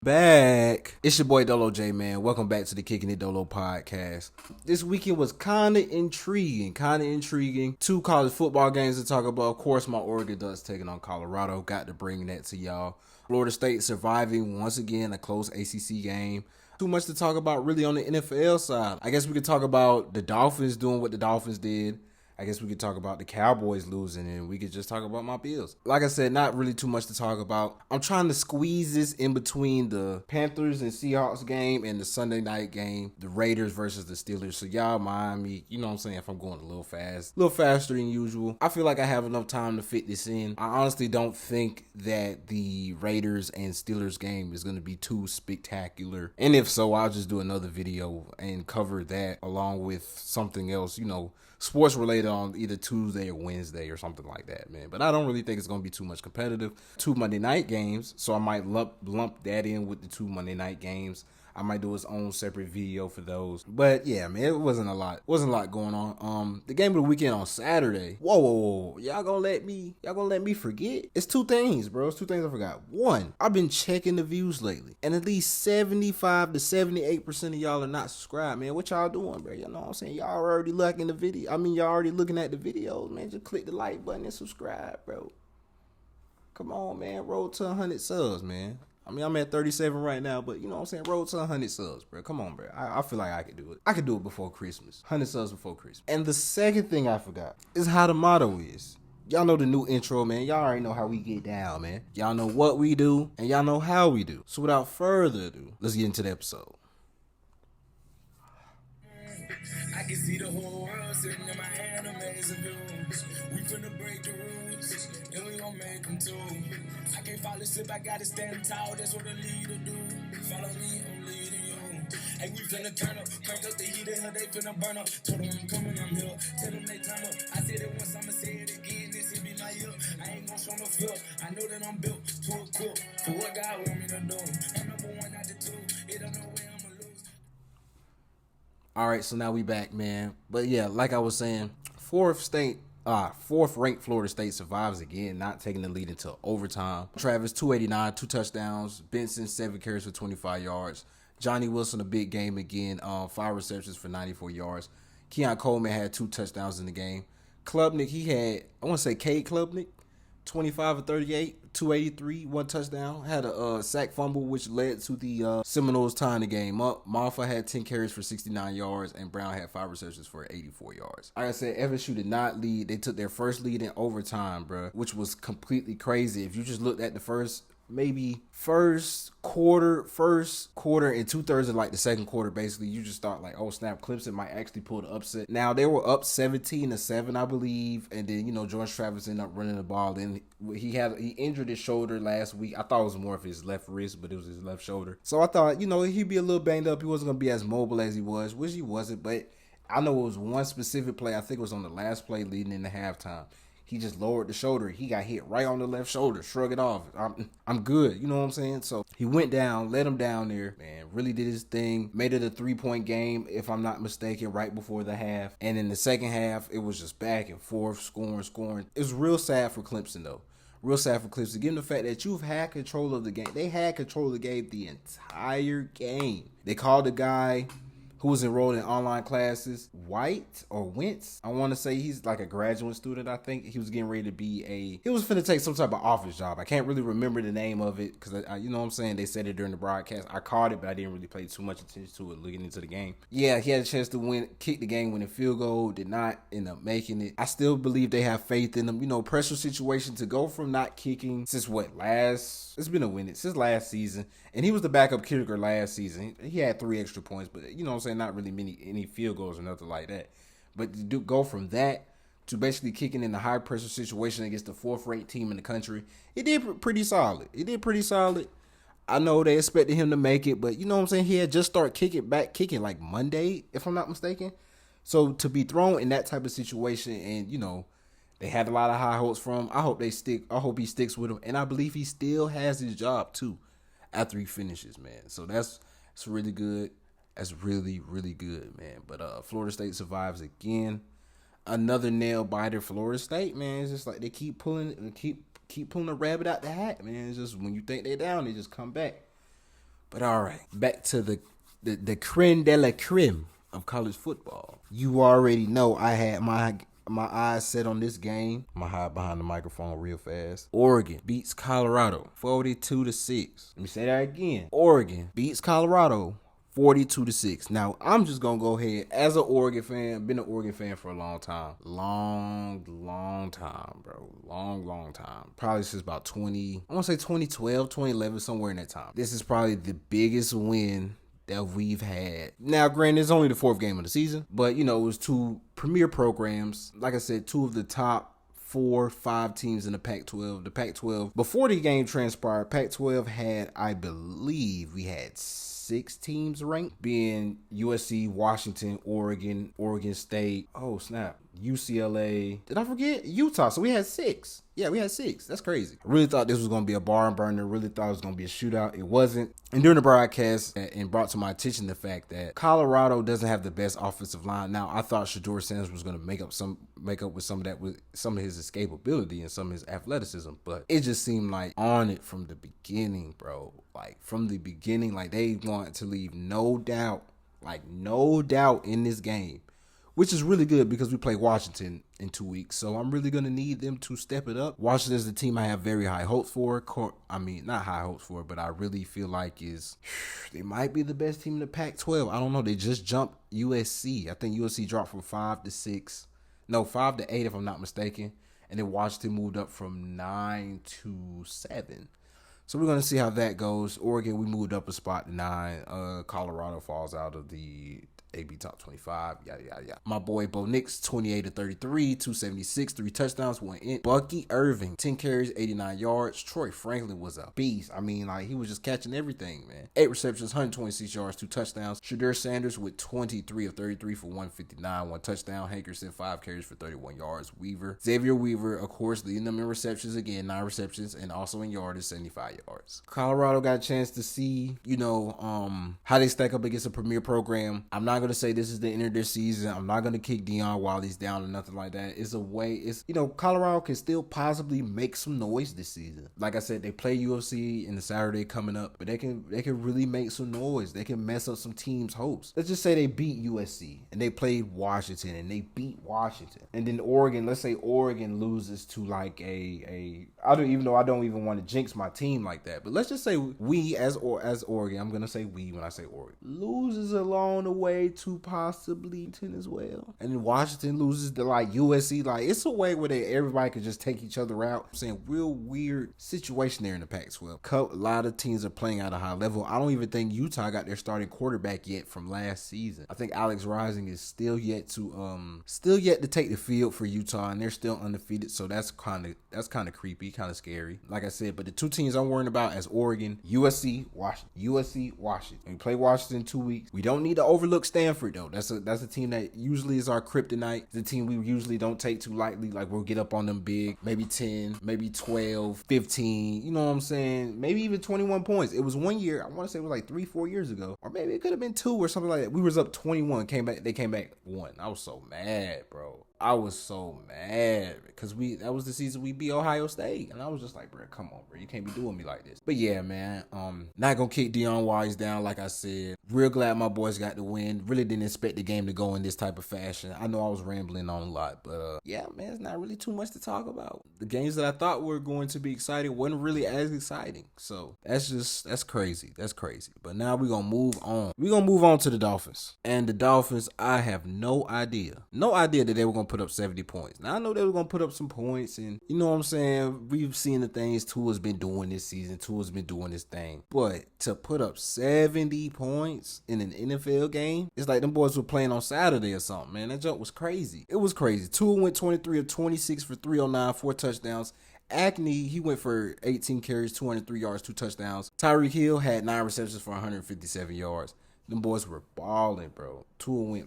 Back. It's your boy Dolo J, man. Welcome back to the Kicking It Dolo podcast. This weekend was kind of intriguing. Two college football games to talk about. Of course, my Oregon Ducks taking on Colorado. Got to bring that to y'all. Florida State surviving once again a close ACC game. Too much to talk about really on the NFL side. I guess we could talk about the Dolphins doing what the Dolphins did. I guess we could talk about the Cowboys losing, and we could just talk about my Bills. Like I said, not really too much to talk about. I'm trying to squeeze this in between the Panthers and Seahawks game and the Sunday night game, the Raiders versus the Steelers. So y'all mind me, you know what I'm saying, if I'm going a little faster than usual. I feel like I have enough time to fit this in. I honestly don't think that the Raiders and Steelers game is going to be too spectacular. And if so, I'll just do another video and cover that along with something else, sports related on either Tuesday or Wednesday or something like that, man. But I don't really think it's going to be too much competitive. Two Monday night games, so I might lump that in with the two Monday night games. I might do its own separate video for those. But yeah, man, it wasn't a lot. Wasn't a lot going on. The game of the weekend on Saturday. Whoa. Y'all gonna let me forget? It's two things, bro. It's two things I forgot. One, I've been checking the views lately. And at least 75 to 78% of y'all are not subscribed, man. What y'all doing, bro? You know what I'm saying? Y'all already looking the video. Y'all already looking at the videos, man. Just click the like button and subscribe, bro. Come on, man. Roll to 100 subs, man. I'm at 37 right now, but you know what I'm saying? Roll to 100 subs, bro. Come on, bro. I feel like I could do it. I could do it before Christmas. 100 subs before Christmas. And the second thing I forgot is how the motto is. Y'all know the new intro, man. Y'all already know how we get down, man. Y'all know what we do, and y'all know how we do. So without further ado, let's get into the episode. I can see the whole world sitting in my hand, amazing views. We finna break the rules, and we gon' make them too. I can't fall asleep, I gotta stand tall, that's what a leader do. Follow me, I'm leading you. Hey, we finna turn up, crank up the heat in here, they finna burn up. Told them I'm coming, I'm here, tell them they turn up. I said it once, I'ma say it again, this will be my year. I ain't gon' show no fear, I know that I'm built to equip for what God want me to do. I'm number one, not the two, it don't know where I'ma lose. All right, so now we back, man. But yeah, like I was saying, fourth ranked Florida State survives again, not taking the lead until overtime. Travis, 289, 2 touchdowns. Benson, 7 carries for 25 yards. Johnny Wilson, a big game again, 5 receptions for 94 yards. Keon Coleman had 2 touchdowns in the game. Klubnik, he had, I want to say Cade Klubnik, 25 of 38, 283, 1 touchdown. Had a sack fumble, which led to the Seminoles tying the game up. Maffa had 10 carries for 69 yards, and Brown had 5 receptions for 84 yards. Like I said, FSU did not lead. They took their first lead in overtime, bro, which was completely crazy. If you just looked at the first quarter and 2/3 of like the second quarter, basically, you just thought like, oh snap, Clemson might actually pull the upset. Now they were up 17-7, I believe, and then George Travis ended up running the ball. Then he injured his shoulder last week. I thought it was more of his left wrist, but it was his left shoulder. So I thought he'd be a little banged up. He wasn't gonna be as mobile as he was, which he wasn't. But I know it was one specific play. I think it was on the last play leading into halftime. He just lowered the shoulder. He got hit right on the left shoulder. Shrug it off. I'm good. You know what I'm saying? So he went down, let him down there, man. Really did his thing. Made it a 3-point game, if I'm not mistaken, right before the half. And in the second half, it was just back and forth, scoring. It was real sad for Clemson, though. Real sad for Clemson, given the fact that you've had control of the game. They had control of the game the entire game. They called the guy who was enrolled in online classes, White or Wentz. I want to say he's like a graduate student, I think. He was getting ready to he was finna take some type of office job. I can't really remember the name of it because, you know what I'm saying, they said it during the broadcast. I caught it, but I didn't really pay too much attention to it looking into the game. Yeah, he had a chance to kick the game-winning field goal, did not end up making it. I still believe they have faith in him. Pressure situation to go from not kicking since it's been a win since last season. And he was the backup kicker last season. He had 3 extra points, but you know what I'm saying, not really any field goals or nothing like that. But to go from that to basically kicking in a high pressure situation against the 4th-ranked team in the country, it did pretty solid. I know they expected him to make it, but you know what I'm saying, he had just started kicking like Monday, if I'm not mistaken. So to be thrown in that type of situation, and they had a lot of high hopes from him. I hope he sticks with him, and I believe he still has his job too after he finishes, man. So it's really good. That's really, really good, man. But Florida State survives again. Another nail biter, Florida State, man. It's just like they keep pulling the rabbit out the hat, man. It's just when you think they're down, they just come back. But all right, back to the creme de la creme of college football. You already know I had my eyes set on this game. I'm gonna hide behind the microphone real fast. Oregon beats Colorado 42-6. Let me say that again. Oregon beats Colorado 42-6. Now, I'm just going to go ahead as an Oregon fan. Been an Oregon fan for a long time. Long time, bro. Long time. Probably since about 2012, 2011, somewhere in that time. This is probably the biggest win that we've had. Now, granted, it's only the 4th game of the season, but, it was 2 premier programs. Like I said, 2 of the top 4-5 teams in the Pac-12. The Pac-12, before the game transpired, Pac-12 had, I believe, we had 6 teams ranked, being USC, Washington, Oregon, Oregon State. Oh, snap. UCLA. Did I forget? Utah. So we had 6. Yeah, we had 6. That's crazy. I really thought this was going to be a barn burner. Really thought it was going to be a shootout. It wasn't. And during the broadcast, and brought to my attention the fact that Colorado doesn't have the best offensive line. Now, I thought Shedeur Sanders was going to make up with some of that, with some of his escapability and some of his athleticism, but it just seemed like on it from the beginning, bro. Like from the beginning, like they wanted to leave no doubt in this game, which is really good because we play Washington in 2 weeks. So I'm really going to need them to step it up. Washington is the team I have very high hopes for. I mean, not high hopes for, but I really feel like they might be the best team in the Pac-12. I don't know. They just jumped USC. I think USC dropped from 5 to 6. No, 5 to 8 if I'm not mistaken. And then Washington moved up from 9 to 7. So we're going to see how that goes. Oregon, we moved up a spot to 9. Colorado falls out of the AB top 25, yada, yada, yada. My boy Bo Nix, 28-33, 276, 3 touchdowns, 1 inch. Bucky Irving, 10 carries, 89 yards. Troy Franklin was a beast. I mean, like, he was just catching everything, man. 8 receptions, 126 yards, 2 touchdowns. Shedeur Sanders with 23 of 33 for 159, 1 touchdown. Hankerson, 5 carries for 31 yards. Xavier Weaver, of course, leading them in receptions again, 9 receptions, and also in yardage, 75 yards. Colorado got a chance to see, how they stack up against a premier program. I'm not going to say this is the end of their season. I'm not going to kick Deion while he's down or nothing like that. Colorado can still possibly make some noise this season. Like I said, they play UFC in the Saturday coming up, but they can really make some noise. They can mess up some teams' hopes. Let's just say they beat USC and they played Washington and they beat Washington. And then Oregon, let's say Oregon loses to like I don't even want to jinx my team like that, but let's just say we as Oregon, I'm going to say we when I say Oregon, loses along the way to possibly 10 as well. And then Washington loses to like USC. Like, it's a way where everybody could just take each other out. I'm saying real weird situation there in the Pac-12. A lot of teams are playing at a high level. I don't even think Utah got their starting quarterback yet from last season. I think Alex Rising is still yet to take the field for Utah, and they're still undefeated. So that's kind of creepy, kind of scary. Like I said, but the 2 teams I'm worrying about as Oregon, USC, Washington. And we play Washington in 2 weeks. We don't need to overlook Stanford though. That's a team that usually is our kryptonite. It's a team we usually don't take too lightly. Like, we'll get up on them big, maybe 10, maybe 12, 15, you know what I'm saying? Maybe even 21 points. It was one year, I want to say it was like 3-4 years ago, or maybe it could have been 2 or something like that. We was up 21, they came back 1. I was so mad, bro. I was so mad because that was the season we beat Ohio State, and I was just like, bro, come on, bro, you can't be doing me like this. But yeah, man, not gonna kick Deion while he's down. Like I said, real glad my boys got the win. Really didn't expect the game to go in this type of fashion. I know I was rambling on a lot, but yeah, man, it's not really too much to talk about. The games that I thought were going to be exciting wasn't really as exciting. So that's crazy. That's crazy. But now we're gonna move on. We're gonna move on to the Dolphins. And the Dolphins, I have no idea that they were gonna put up 70 points. Now, I know they were going to put up some points, and you know what I'm saying? We've seen the things Tua's been doing this season. Tua's been doing this thing. But to put up 70 points in an NFL game, it's like them boys were playing on Saturday or something, man. That jump was crazy. It was crazy. Tua went 23 of 26 for 309, 4 touchdowns. Acne, he went for 18 carries, 203 yards, 2 touchdowns. Tyreek Hill had 9 receptions for 157 yards. Them boys were balling, bro. Tua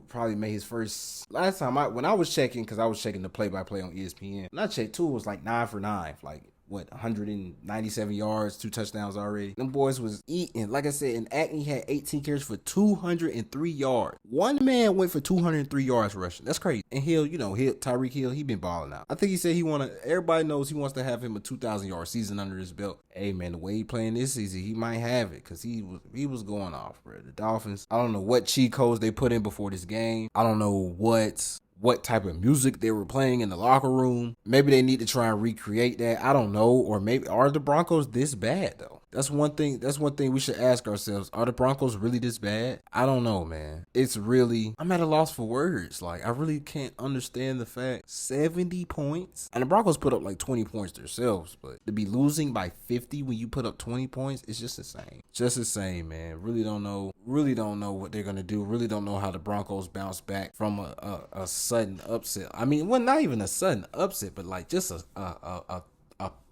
probably made his first. Last time when I was checking, because I was checking the play-by-play on ESPN, and I checked, Tua was like 9 for 9, like 197 yards, 2 touchdowns already. Them boys was eating. Like I said, and Acme had 18 carries for 203 yards. One man went for 203 yards rushing. That's crazy. And Tyreek Hill, he been balling out. I think he said everybody knows he wants to have him a 2,000-yard season under his belt. Hey, man, the way he playing this season, he might have it because he was going off, bro. The Dolphins, I don't know what cheat codes they put in before this game. I don't know what type of music they were playing in the locker room. Maybe they need to try and recreate that. I don't know. Or maybe are the Broncos this bad though? That's one thing we should ask ourselves. Are the Broncos really this bad? I don't know, man. I'm at a loss for words. Like, I really can't understand the fact 70 points. And the Broncos put up like 20 points themselves, but to be losing by 50 when you put up 20 points, it's just insane. Just insane, man. Really don't know what they're going to do. Really don't know how the Broncos bounce back from a sudden upset. I mean, well, not even a sudden upset, but like just a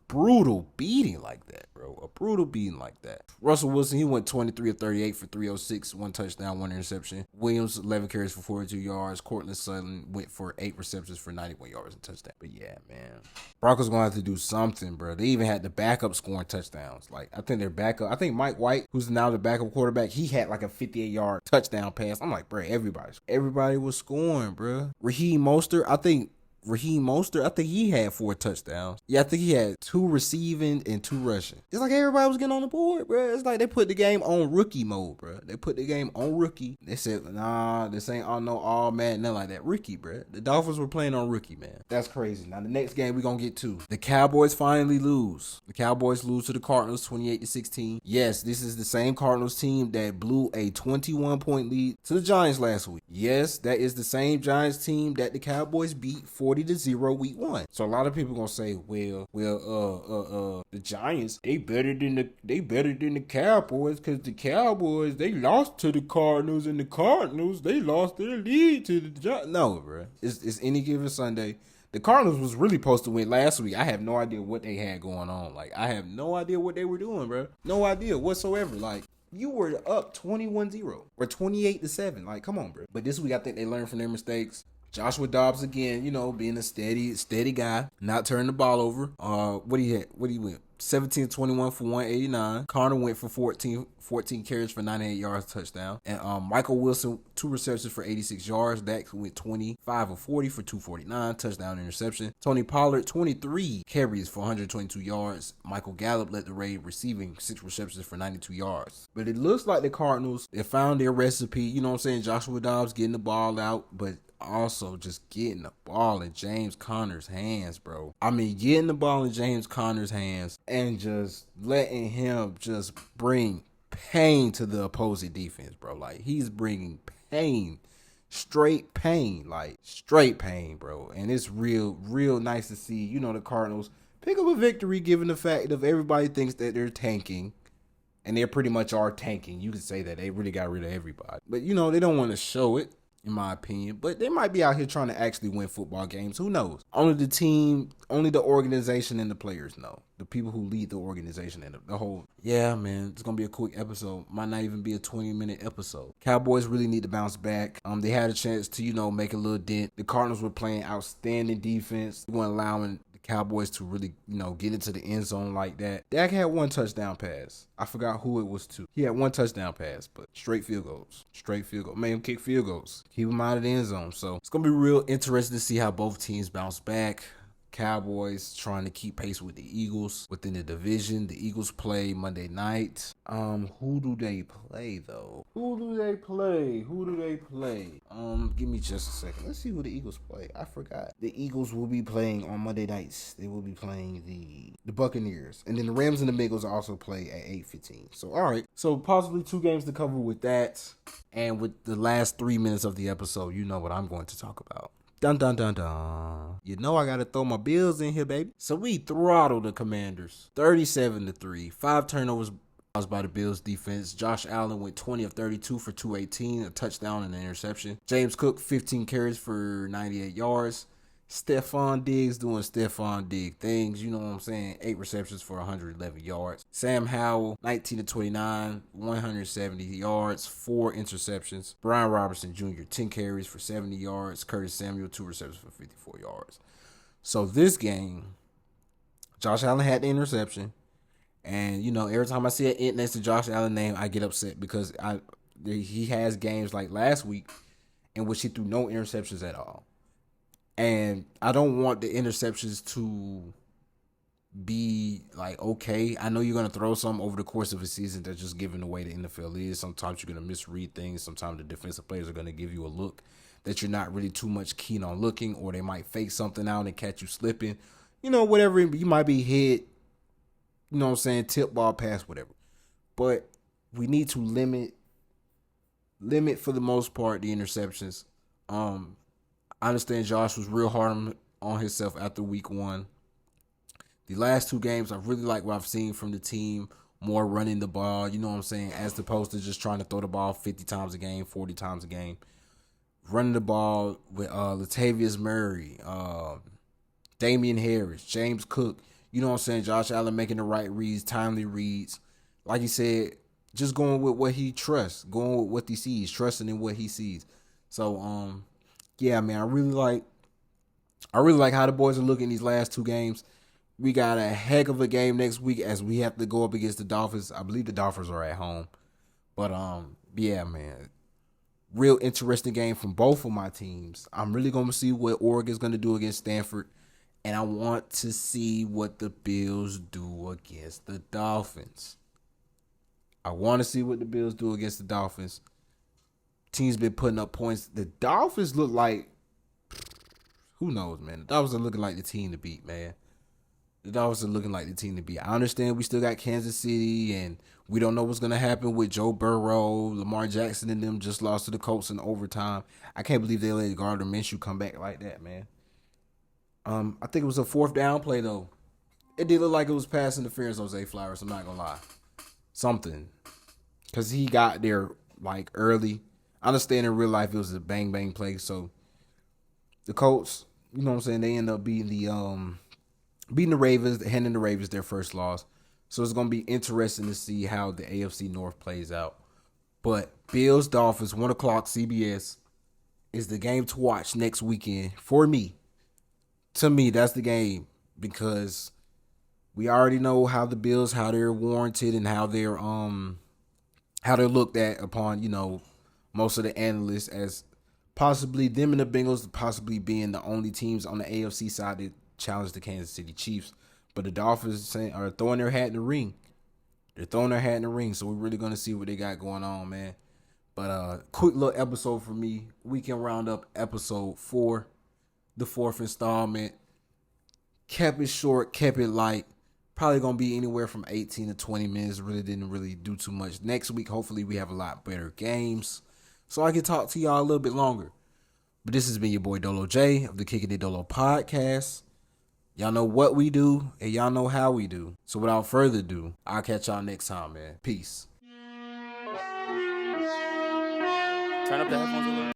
brutal beating like that, bro. A brutal beating like that. Russell Wilson, he went 23 of 38 for 306, 1 touchdown, 1 interception. Williams, 11 carries for 42 yards. Cortland Sutton went for 8 receptions for 91 yards and touchdown. But yeah, man. Broncos going to have to do something, bro. They even had the backup scoring touchdowns. Like, I think Mike White, who's now the backup quarterback, he had like a 58-yard touchdown pass. I'm like, bro, everybody was scoring, bro. Raheem Mostert, I think he had 4 touchdowns. Yeah, I think he had 2 receiving and 2 rushing. It's like everybody was getting on the board, bro. It's like they put the game on rookie mode, bro. They put the game on rookie. They said, nah, this ain't all man, nothing like that. Rookie, bro. The Dolphins were playing on rookie, man. That's crazy. Now, the next game we're going to get to. The Cowboys finally lose. The Cowboys lose to the Cardinals 28-16. Yes, this is the same Cardinals team that blew a 21-point lead to the Giants last week. Yes, that is the same Giants team that the Cowboys beat 40-0 week 1. So a lot of people gonna say, the Giants, they better than the Cowboys because the Cowboys, they lost to the Cardinals and the Cardinals, they lost their lead to the Giants. No, bro. It's any given Sunday. The Cardinals was really supposed to win last week. I have no idea what they had going on. Like, I have no idea what they were doing, bro. No idea whatsoever. Like, you were up 21-0 or 28-7. Like, come on, bro. But this week, I think they learned from their mistakes. Joshua Dobbs again, being a steady guy, not turning the ball over. What he went? 17-21 for 189. Connor went for 14 carries for 98 yards, touchdown. And Michael Wilson, 2 receptions for 86 yards. Dak went 25 of 40 for 249, touchdown, interception. Tony Pollard, 23 carries for 122 yards. Michael Gallup led the raid, receiving 6 receptions for 92 yards. But it looks like the Cardinals, they found their recipe. You know what I'm saying? Joshua Dobbs getting the ball out, but also just getting the ball in James Conner's hands, bro. I mean, getting the ball in James Conner's hands and just letting him just bring pain to the opposing defense, bro. Like, he's bringing pain, straight pain, bro. And it's real nice to see, the Cardinals pick up a victory given the fact of everybody thinks that they're tanking. And they pretty much are tanking. You could say that they really got rid of everybody. But, they don't want to show it, in my opinion. But they might be out here trying to actually win football games. Who knows? Only the team, only the organization and the players know. The people who lead the organization and the whole. Yeah, man. It's going to be a quick episode. Might not even be a 20-minute episode. Cowboys really need to bounce back. They had a chance to, make a little dent. The Cardinals were playing outstanding defense. They weren't allowing Cowboys to really, get into the end zone like that. Dak had 1 touchdown pass. I forgot who it was to. He had 1 touchdown pass, but straight field goals. Made him kick field goals. Keep him out of the end zone. So it's going to be real interesting to see how both teams bounce back. Cowboys trying to keep pace with the Eagles within the division. The Eagles play Monday night. Who do they play though? Give me just a second. Let's see who the Eagles play. I forgot. The Eagles will be playing on Monday nights. They will be playing the Buccaneers. And then the Rams and the Bengals also play at 8:15. So, all right. So, possibly 2 games to cover with that. And with the last 3 minutes of the episode, you know what I'm going to talk about. Dun, dun, dun, dun. I got to throw my bills in here, baby. So we throttled the Commanders 37-3. 5 turnovers by the Bills defense. Josh Allen went 20 of 32 for 218, a touchdown and an interception. James Cook, 15 carries for 98 yards. Stephon Diggs doing Stephon Diggs things, you know what I'm saying? 8 receptions for 111 yards. Sam Howell, 19-29, 170 yards, 4 interceptions. Brian Robertson Jr., 10 carries for 70 yards. Curtis Samuel, 2 receptions for 54 yards. So this game, Josh Allen had the interception. And, you know, every time I see an int next to Josh Allen's name, I get upset because he has games like last week in which he threw no interceptions at all. And I don't want the interceptions to be like, okay, I know you're going to throw some over the course of a season. That's just giving the way the NFL is. Sometimes you're going to misread things. Sometimes the defensive players are going to give you a look that you're not really too much keen on looking, or they might fake something out and catch you slipping. You know, whatever, you might be hit, you know what I'm saying, tip ball, pass, whatever. But we need to limit for the most part the interceptions. I understand Josh was real hard on himself after week 1. The last 2 games, I really like what I've seen from the team. More running the ball, you know what I'm saying, as opposed to just trying to throw the ball 50 times a game, 40 times a game. Running the ball with Latavius Murray, Damian Harris, James Cook. You know what I'm saying? Josh Allen making the right reads, timely reads. Like you said, just going with what he trusts, going with what he sees, trusting in what he sees. So, yeah, man, I really like how the boys are looking these last 2 games. We got a heck of a game next week as we have to go up against the Dolphins. I believe the Dolphins are at home. But, yeah, man, real interesting game from both of my teams. I'm really going to see what Oregon's going to do against Stanford. And I want to see what the Bills do against the Dolphins. Team's been putting up points. The Dolphins look like, who knows, man. The Dolphins are looking like the team to beat, man. I understand we still got Kansas City, and we don't know what's going to happen with Joe Burrow. Lamar Jackson and them just lost to the Colts in overtime. I can't believe they let Gardner Minshew come back like that, man. I think it was a 4th down play, though. It did look like it was pass interference on Zay Flowers, I'm not going to lie. Something. Because he got there, like, early. I understand in real life it was a bang-bang play, so the Colts, you know what I'm saying, they end up beating the Ravens, handing the Ravens their first loss. So it's going to be interesting to see how the AFC North plays out. But Bills, Dolphins, 1 o'clock, CBS, is the game to watch next weekend for me. To me, that's the game, because we already know how the Bills, how they're warranted and how they're looked at upon, you know, most of the analysts as possibly them and the Bengals possibly being the only teams on the AFC side that challenge the Kansas City Chiefs. But the Dolphins are throwing their hat in the ring. So we're really going to see what they got going on, man. But quick little episode for me. Weekend Roundup episode 4. The 4th installment. Kept it short, kept it light. Probably going to be anywhere from 18 to 20 minutes. Really didn't do too much. Next week, hopefully, we have a lot better games, so I can talk to y'all a little bit longer. But this has been your boy Dolo J of the Kicking It Dolo podcast. Y'all know what we do, and y'all know how we do. So without further ado, I'll catch y'all next time, man. Peace. Turn up the headphones a little.